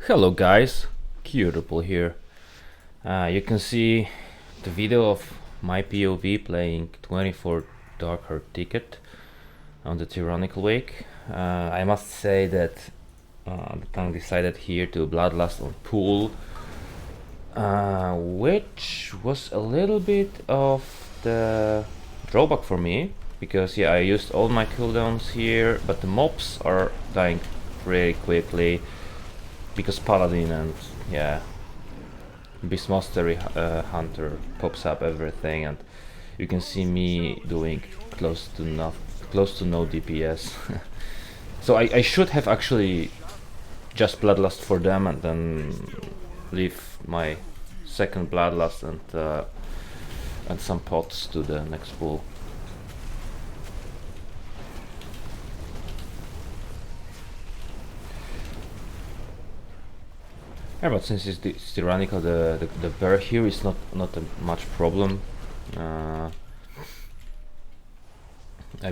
Hello guys, Curedoopel here. You can see the video of my POV playing 24 Darkheart Thicket on the Tyrannical wake. I must say that the tank decided here to bloodlust on pool, which was a little bit of the drawback for me, because yeah, I used all my cooldowns here, but the mobs are dying pretty quickly because Paladin and yeah, Beastmastery Hunter pops up everything, and you can see me doing close to no DPS. So I should have actually just bloodlust for them and then leave my second bloodlust and some pots to the next pool. Yeah, but since it's Tyrannical, the bear here is not a much problem. I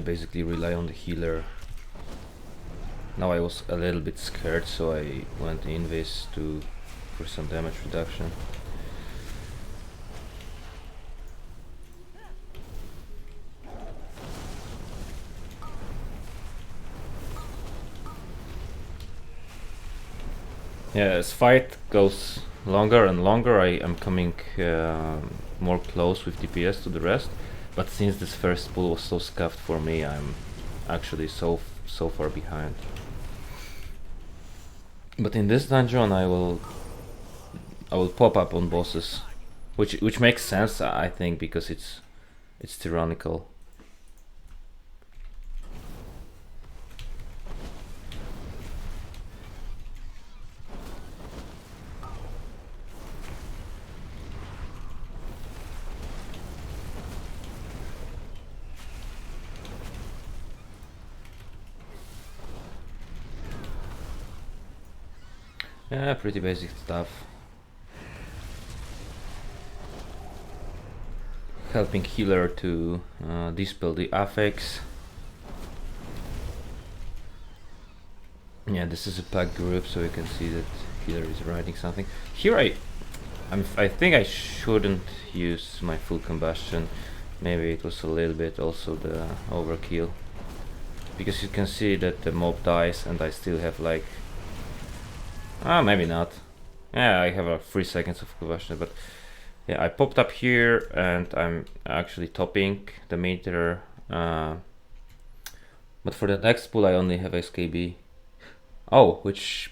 basically rely on the healer. Now I was a little bit scared, so I went invis for some damage reduction. Yeah, as fight goes longer and longer, I am coming more close with DPS to the rest. But since this first pool was so scuffed for me, I'm actually so far behind. But in this dungeon, I will pop up on bosses, which makes sense, I think, because it's Tyrannical. Yeah, pretty basic stuff. Helping healer to dispel the affects. Yeah, this is a pack group, so you can see that healer is writing something. Here I think I shouldn't use my full combustion. Maybe it was a little bit also the overkill, because you can see that the mob dies and I still have like maybe not. Yeah, I have 3 seconds of combustion, but yeah, I popped up here and I'm actually topping the meter. But for the next pool I only have SKB. Oh, which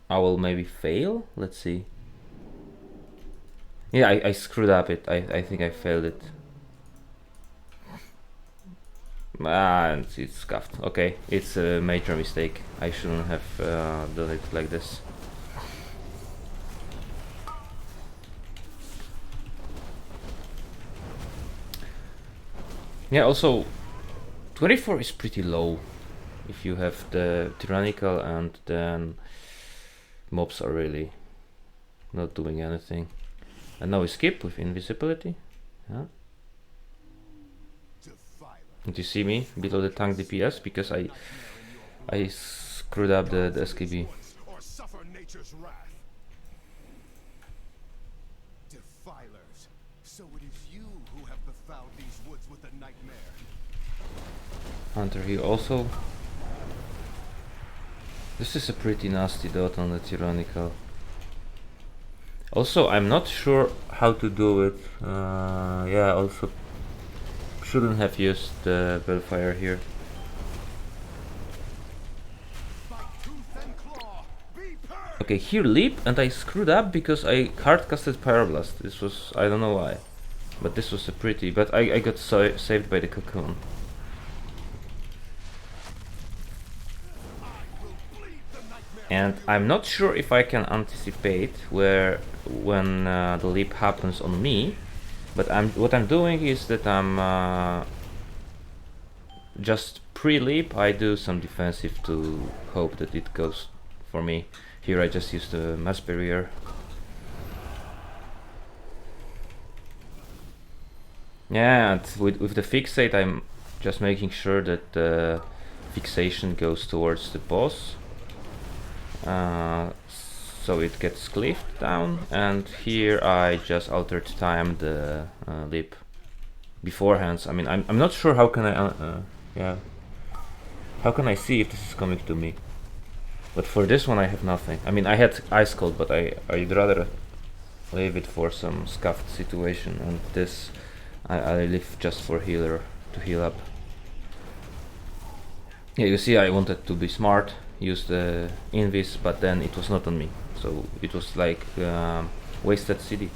I will maybe fail? Let's see. Yeah, I screwed up it. I think I failed it. And it's scuffed. Okay, it's a major mistake. I shouldn't have done it like this. Yeah, also 24 is pretty low if you have the Tyrannical, and then mobs are really not doing anything. And now we skip with invisibility. Yeah. Do you see me below the tank DPS because I screwed up the SKB. Defilers. So it is you who have befouled these woods with a nightmare. Hunter here also. This is a pretty nasty dot on the Tyrannical. Also, I'm not sure how to do it. Yeah, also shouldn't have used the Bellfire here. Okay, here leap, and I screwed up because I hard casted Pyroblast. This was, I don't know why, but this was a pretty, but I got saved by the cocoon. And I'm not sure if I can anticipate when the leap happens on me, but what I'm doing is that I'm just pre-leap. I do some defensive to hope that it goes for me. Here I just use the mass barrier. Yeah, and with the fixate I'm just making sure that the fixation goes towards the boss. so it gets cliffed down, and here I just altered time the leap beforehand. I mean, I'm not sure how can I yeah, how can I see if this is coming to me, but for this one I have nothing. I mean, I had Ice Cold, but I'd rather leave it for some scuffed situation, and this I leave just for healer to heal up. Yeah, you see, I wanted to be smart, use the invis, but then it was not on me, so it was like wasted CD.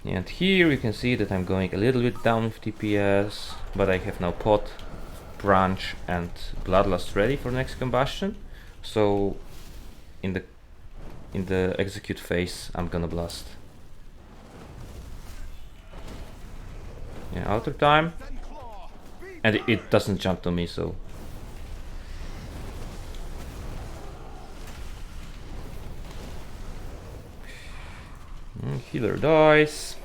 And here you can see that I'm going a little bit down with DPS, but I have now Pot, Branch and Bloodlust ready for next combustion, so in the execute phase I'm gonna blast. Yeah, outer time, and it doesn't jump to me, so healer dies.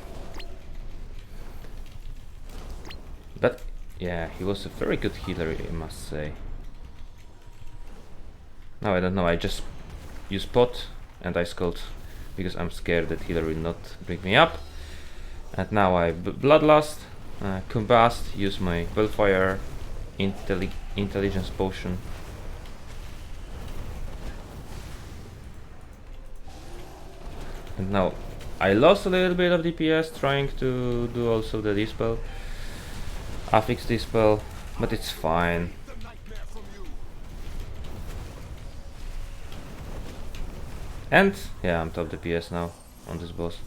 But yeah, he was a very good healer, I must say. No, I don't know, I just use Pot and Ice Cold because I'm scared that healer will not bring me up. And now I Bloodlust, Combust, use my Bellfire, Intelligence Potion. And now I lost a little bit of DPS trying to do also the Dispel, Affix Dispel, but it's fine. And yeah, I'm top DPS now on this boss.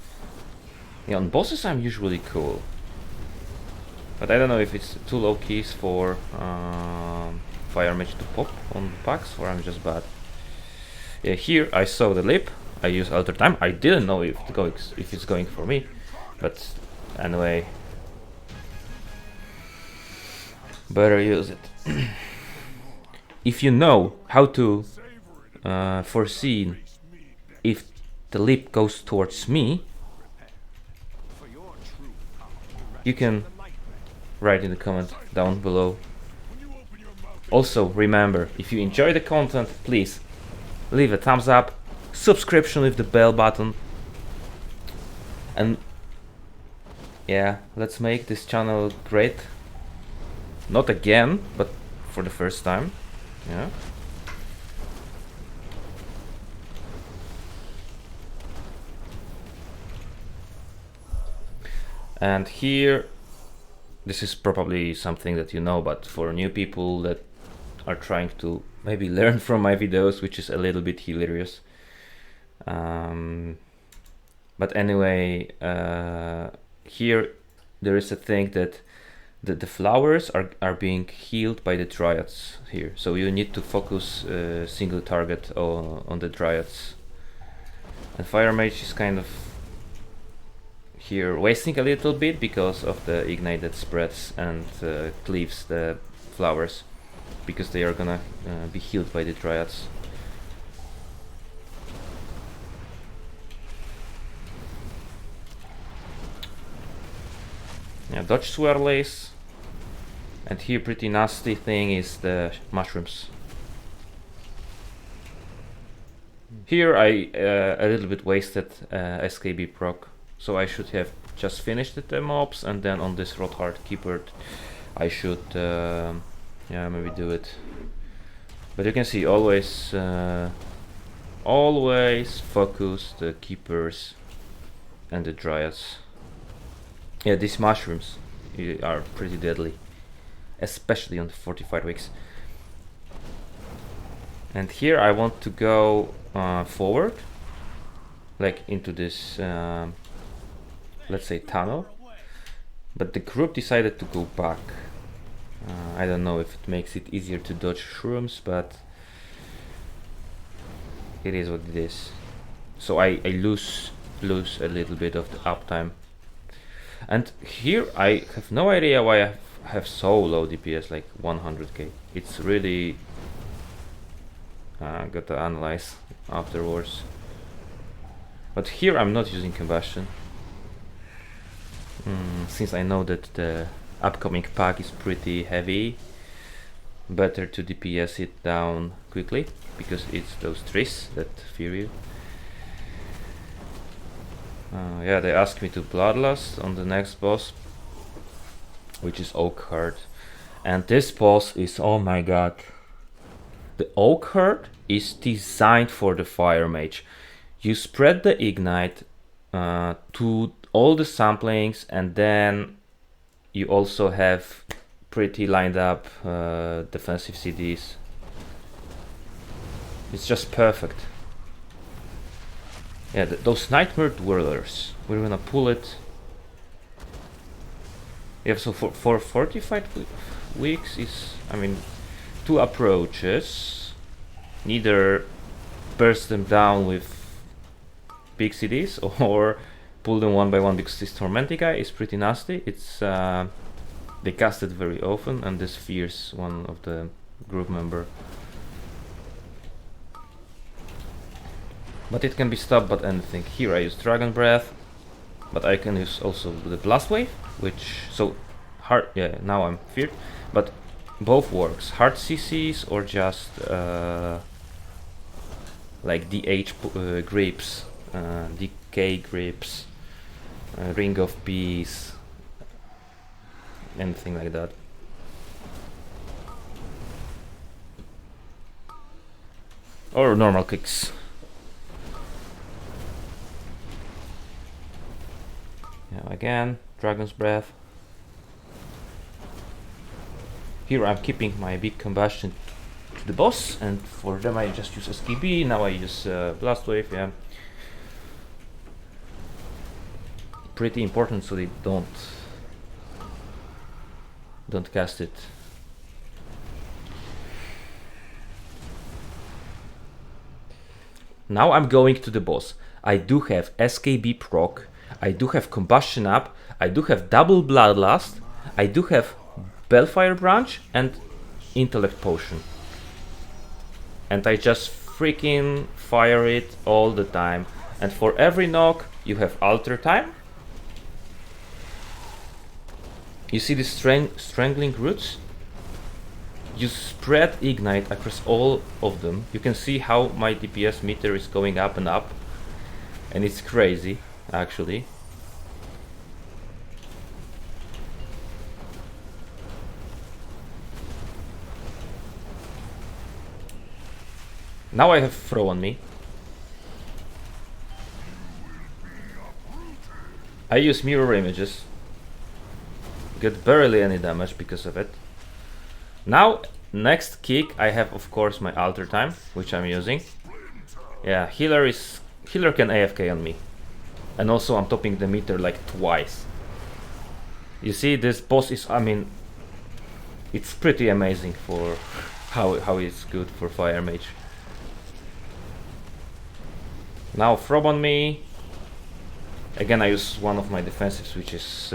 Yeah, on bosses I'm usually cool, but I don't know if it's too low keys for Fire Mage to pop on packs, or I'm just bad. Yeah, here I saw the lip, I use Alter Time. I didn't know if it's going for me, but anyway, better use it. If you know how to foresee if the lip goes towards me, you can write in the comment down below. Also remember, if you enjoy the content, please leave a thumbs up, subscription with the bell button, and yeah, let's make this channel great. Not again, but for the first time. Yeah. And here, this is probably something that you know, but for new people that are trying to maybe learn from my videos, which is a little bit hilarious. But anyway, here there is a thing that the flowers are being healed by the dryads here, so you need to focus single target on the dryads. And Fire Mage is kind of here wasting a little bit because of the ignite that spreads and cleaves the flowers, because they are gonna be healed by the dryads. Yeah, dodge swirlies, and here pretty nasty thing is the mushrooms. Here I a little bit wasted SKB proc, so I should have just finished the mobs, and then on this Darkheart Keeper I should yeah, maybe do it. But you can see always always focus the keepers and the dryads. Yeah, these mushrooms are pretty deadly, especially on the fortified weeks. And here I want to go forward, like into this let's say tunnel, but the group decided to go back. I don't know if it makes it easier to dodge shrooms, but it is what it is. So I lose a little bit of the uptime. And here I have no idea why I have so low DPS, like 100k. It's really got to analyze afterwards. But here I'm not using combustion, since I know that the upcoming pack is pretty heavy. better to DPS it down quickly, because it's those trees that fear you. Yeah, they asked me to Bloodlust on the next boss, which is Oakheart. And this boss is, oh my god. The Oakheart is designed for the Fire Mage. You spread the Ignite to all the samplings, and then you also have pretty lined up defensive CDs. It's just perfect. Yeah, those Nightmare Dwellers. We're gonna pull it. Yeah, so for 45 weeks is, I mean, 2 approaches. Neither burst them down with big CDs or pull them one by one, because this Tormenting guy is pretty nasty. It's they cast it very often, and this fears one of the group member. But it can be stopped by anything. Here I use Dragon Breath, but I can use also the Blast Wave, which, so hard, yeah, now I'm feared, but both works. Hard CCs or just like DH grips, decay grips, Ring of Peace, anything like that. Or normal kicks. Yeah, again, Dragon's Breath. Here I'm keeping my big combustion to the boss, and for them I just use SKB. Now I use Blast Wave, yeah. Pretty important so they don't cast it. Now I'm going to the boss. I do have SKB proc, I do have Combustion up, I do have double Bloodlust, I do have Bellfire Branch and Intellect Potion. And I just freaking fire it all the time. And for every knock you have Alter Time. You see the Strangling Roots? You spread Ignite across all of them. You can see how my DPS meter is going up and up. And it's crazy, actually. Now I have Throw on me. I use Mirror Images. Get barely any damage because of it. Now, next kick, I have of course my Alter Time, which I'm using. Yeah, healer can AFK on me. And also I'm topping the meter like twice. You see, this boss is, I mean, it's pretty amazing for how it's good for Fire Mage. Now Throb on me. Again, I use one of my defensives, which is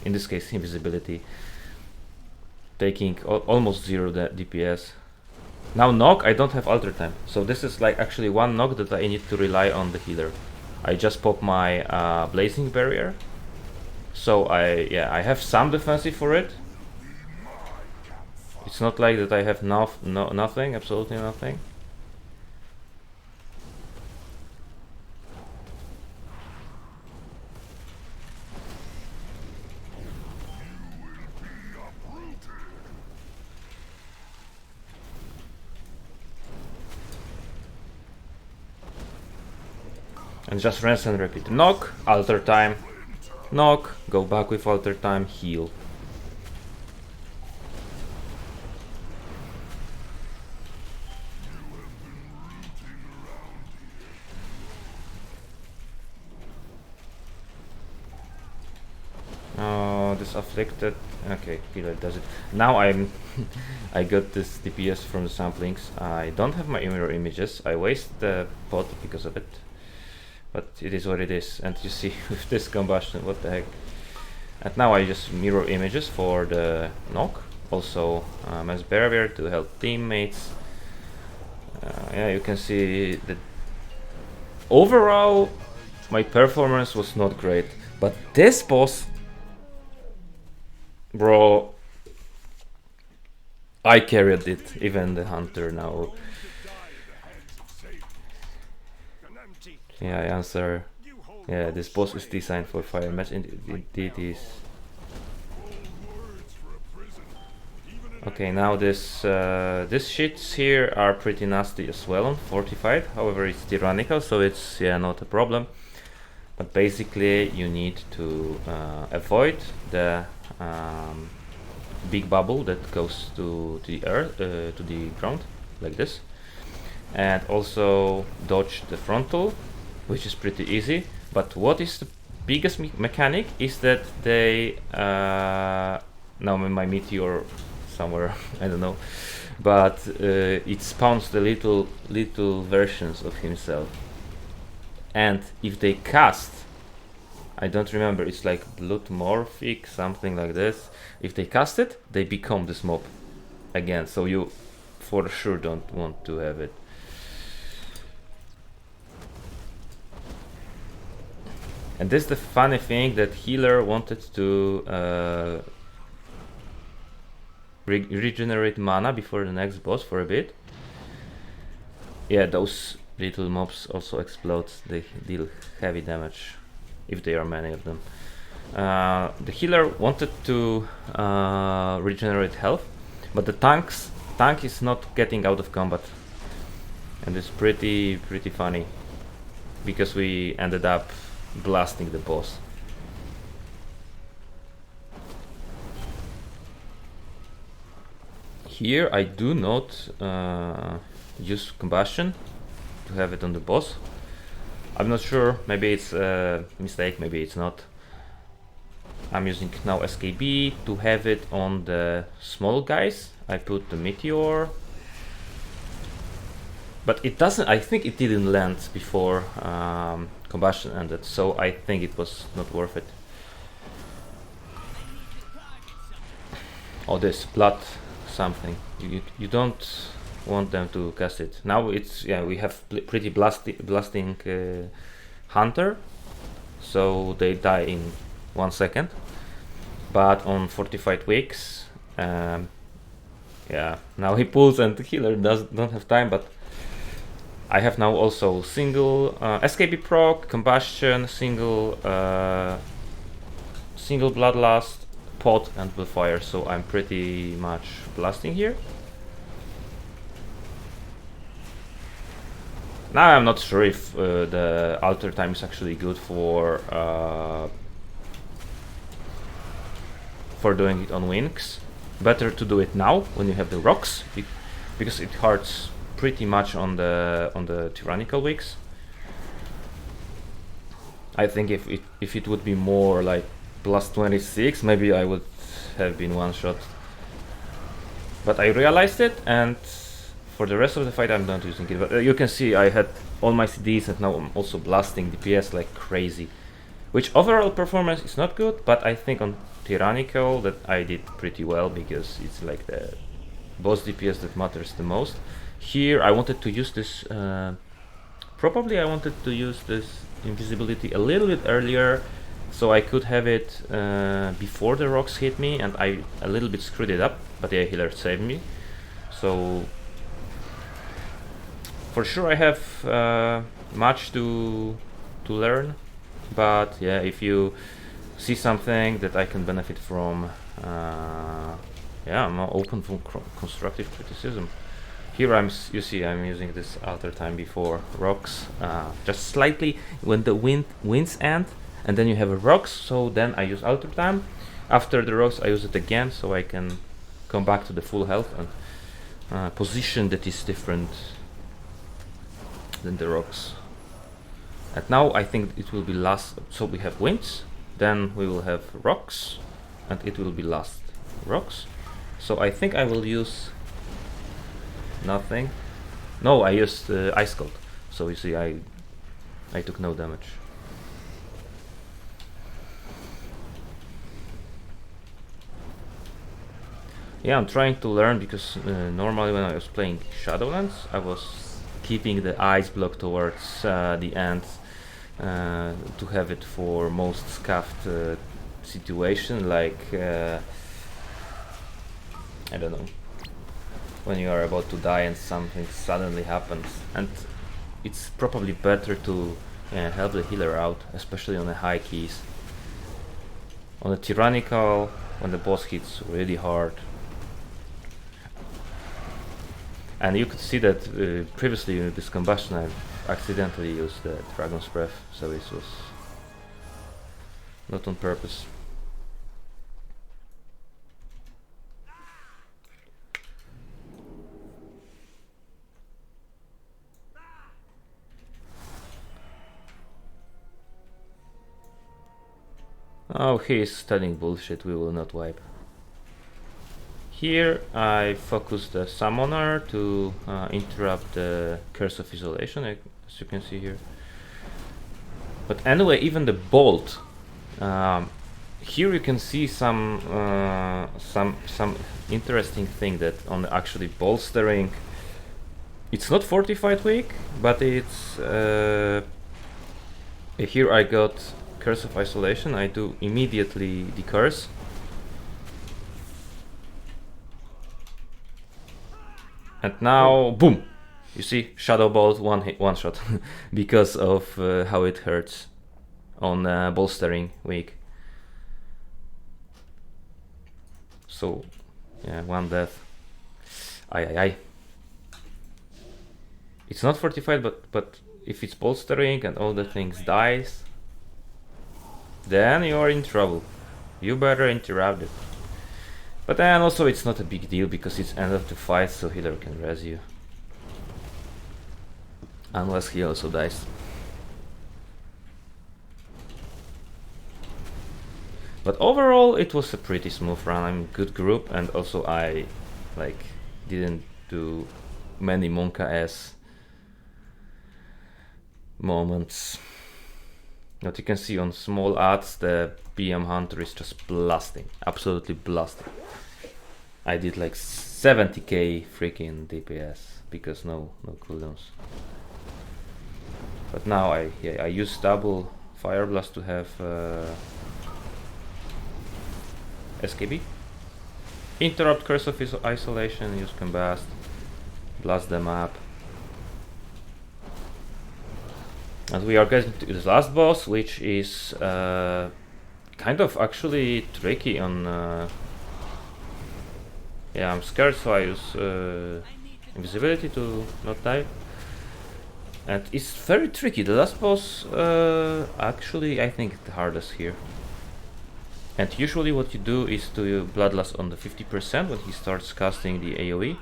in this case Invisibility, taking almost 0 DPS. Now knock, I don't have Alter Time, so this is like actually one knock that I need to rely on the healer. I just pop my Blazing Barrier, so I have some defensive for it. It's not like that I have nothing, absolutely nothing. And just rinse and repeat. Knock, Alter Time, knock, go back with Alter Time, heal. Oh, this afflicted. Okay, healer does it. Now I got this DPS from the samplings. I don't have my mirror images. I waste the pot because of it. But it is what it is, and you see with this combustion, what the heck. And now I just mirror images for the knock, also Mass Barrier to help teammates. Yeah, you can see that overall my performance was not great, but this boss, bro, I carried it, even the hunter now. Yeah, I answer. Yeah, this boss is designed for fire match. Indeed is. Okay, now this these shits here are pretty nasty as well on fortified. However, it's tyrannical, so it's not a problem. But basically, you need to avoid the big bubble that goes to the earth, to the ground, like this, and also dodge the frontal, which is pretty easy. But what is the biggest mechanic is that they now my meteor somewhere I don't know, but it spawns the little versions of himself, and if they cast, I don't remember, it's like bloodmorphic, something like this. If they cast it, they become this mob again, so you for sure don't want to have it. And this is the funny thing, that healer wanted to regenerate mana before the next boss for a bit. Yeah, those little mobs also explode, they deal heavy damage if there are many of them. The healer wanted to regenerate health, but the tank is not getting out of combat, and it's pretty funny because we ended up blasting the boss. Here I do not use combustion to have it on the boss. I'm not sure, maybe it's a mistake, maybe it's not. I'm using now SKB to have it on the small guys. I put the meteor, but it doesn't, I think it didn't land before combustion ended, so I think it was not worth it. Oh, this blood something, you don't want them to cast it. Now it's, yeah, we have pretty blasting hunter, so they die in 1 second. But on fortified weeks, yeah, now he pulls and the healer don't have time, but I have now also single SKB proc, combustion, single bloodlust, pot and Willfire, so I'm pretty much blasting here. Now I'm not sure if the alter time is actually good for doing it on wings. Better to do it now when you have the rocks, because it hurts pretty much on the tyrannical wings. I think if it would be more like plus 26, maybe I would have been one shot. But I realized it, and for the rest of the fight I'm not using it. But you can see I had all my CDs, and now I'm also blasting DPS like crazy, which overall performance is not good, but I think on Tyrannical that I did pretty well, because it's like the boss DPS that matters the most. Here I wanted to use this, probably I wanted to use this invisibility a little bit earlier, so I could have it before the rocks hit me, and I a little bit screwed it up, but the healer saved me. So for sure I have much to learn, but yeah, if you see something that I can benefit from, yeah, I'm open for constructive criticism. Here you see I'm using this alter time before rocks, just slightly when the winds end, and then you have a rocks, so then I use alter time. After the rocks I use it again, so I can come back to the full health and position that is different than the rocks. And now I think it will be last, so we have winds, then we will have rocks, and it will be last rocks. So I think I will use nothing. No, I used Ice Cold. So you see I took no damage. Yeah, I'm trying to learn, because normally when I was playing Shadowlands I was keeping the ice block towards the end to have it for most scuffed situation, like I don't know, when you are about to die and something suddenly happens, and it's probably better to help the healer out, especially on the high keys. On the Tyrannical, when the boss hits really hard. And you could see that previously in this combustion I accidentally used the Dragon's Breath, so this was not on purpose. Oh, he is telling bullshit, we will not wipe. Here I focus the summoner to interrupt the Curse of Isolation, as you can see here. But anyway, even the bolt, here you can see some interesting thing that on actually bolstering. It's not fortified weak, but it's here I got Curse of Isolation. I do immediately the curse. And now, boom! You see, Shadow Bolt, one shot, because of how it hurts on bolstering weak. So, yeah, one death. Aye. It's not fortified, but if it's bolstering and all the things dies, then you are in trouble. You better interrupt it. But then also it's not a big deal because it's end of the fight, so healer can res you. Unless he also dies. But overall it was a pretty smooth run. I'm good group, and also I didn't do many Monka-S moments. What you can see on small ads, the BM Hunter is just blasting, absolutely blasting. I did like 70k freaking DPS because no cooldowns. But now I use double Fire Blast to have SKB. Interrupt Curse of Isolation, use Combust, blast them up. And we are getting to the last boss, which is kind of actually tricky on... yeah, I'm scared, so I use invisibility to not die. And it's very tricky. The last boss, actually, I think the hardest here. And usually what you do is to Bloodlust on the 50% when he starts casting the AoE.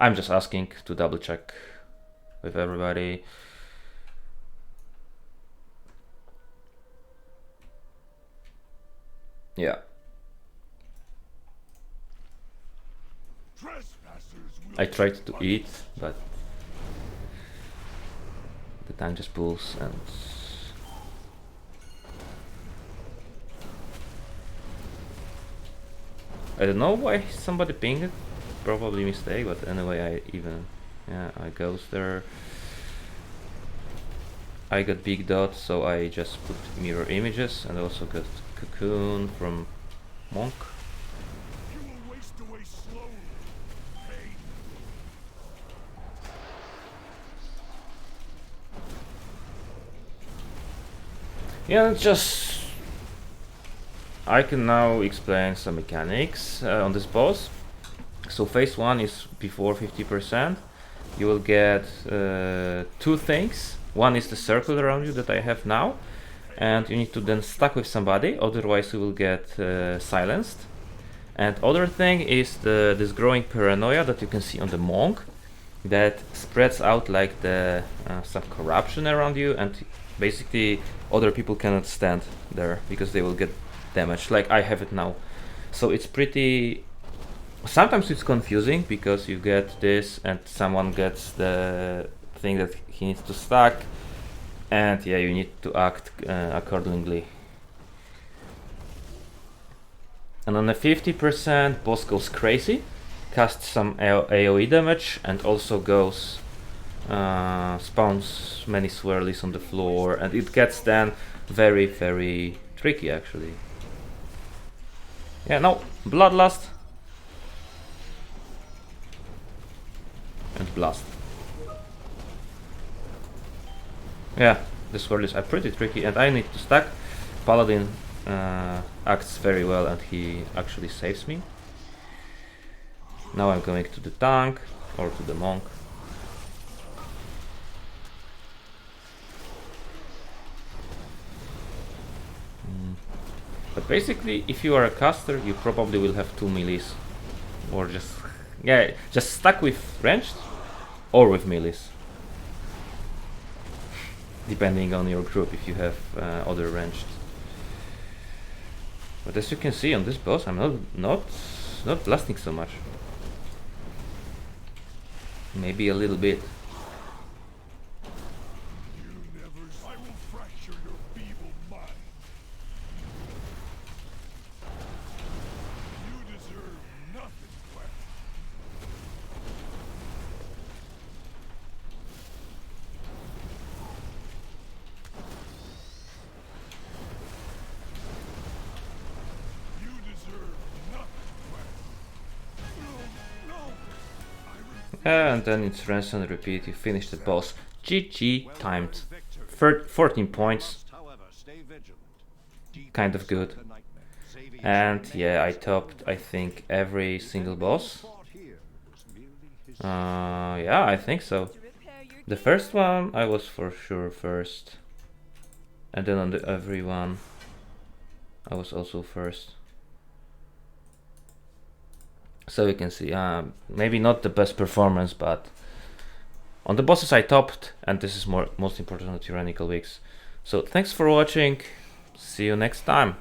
I'm just asking to double check with everybody. Yeah. I tried to eat, but the time just pulls and... I don't know why somebody pinged it. Probably mistake, but anyway, I goes there. I got big dot, so I just put mirror images, and also got cocoon from Monk. You will waste away slowly. Pain. Yeah, just I can now explain some mechanics on this boss. So phase 1 is before 50%. You will get 2 things. One is the circle around you that I have now, and you need to then stack with somebody, otherwise you will get silenced. And other thing is this growing paranoia that you can see on the Monk, that spreads out like the some corruption around you, and basically other people cannot stand there because they will get damaged, like I have it now. So it's pretty... Sometimes it's confusing because you get this and someone gets the thing that he needs to stack, and yeah, you need to act accordingly. And on the 50%, boss goes crazy, casts some AoE damage, and also goes spawns many swirlies on the floor, and it gets then very, very tricky actually. Yeah, no, Bloodlust. And Blast. Yeah, this world is pretty tricky and I need to stack. Paladin acts very well and he actually saves me. Now I'm going to the tank or to the monk. But basically, if you are a caster, you probably will have 2 melees. Or just, yeah, just stuck with ranged or with melees. Depending on your group, if you have other ranged. But as you can see on this boss, I'm not blasting so much. Maybe a little bit. I will fracture your feeble mind. You deserve nothing less. You deserve nothing less. No, no. And then it's rinse and repeat, you finish the boss. GG timed 14 points. Kind of good. And yeah, I topped, I think, every single boss. Yeah, I think so. The first one I was for sure first. And then on every one I was also first. So you can see, maybe not the best performance, but on the bosses I topped, and this is most important on Tyrannical weeks. So thanks for watching, see you next time.